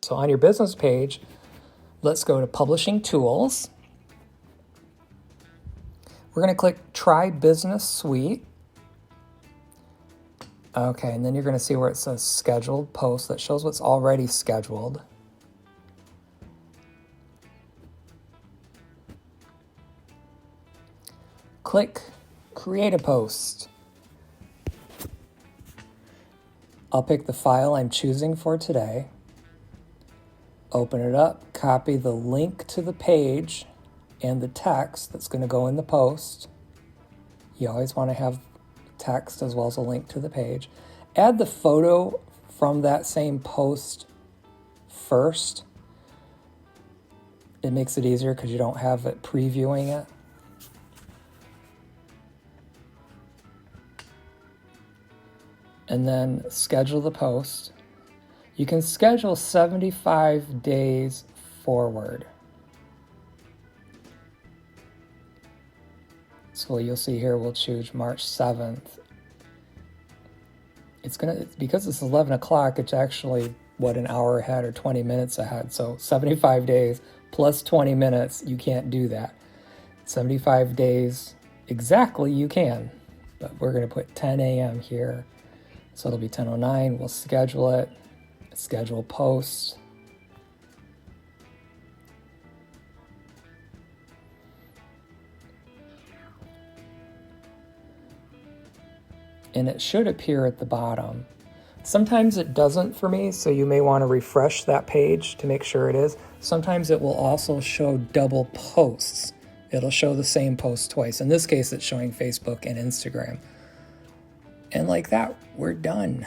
So on your business page, let's go to Publishing Tools. We're going to click Try Business Suite. Okay, and then you're going to see where it says Scheduled Post. That shows what's already scheduled. Click Create a Post. I'll pick the file I'm choosing for today. Open it up, copy the link to the page and the text that's going to go in the post. You always want to have text as well as a link to the page. Add the photo from that same post first. It makes it easier because you don't have it previewing it. And then schedule the post. You can schedule 75 days forward. So you'll see here, we'll choose March 7th. Because it's 11 o'clock, it's actually, an hour ahead or 20 minutes ahead. So 75 days plus 20 minutes, you can't do that. 75 days exactly, you can. But we're going to put 10 a.m. here. So it'll be 10:09. We'll schedule it. Schedule post. And it should appear at the bottom. Sometimes it doesn't for me, so you may want to refresh that page to make sure it is. Sometimes it will also show double posts. It'll show the same post twice. In this case, it's showing Facebook and Instagram. And like that, we're done.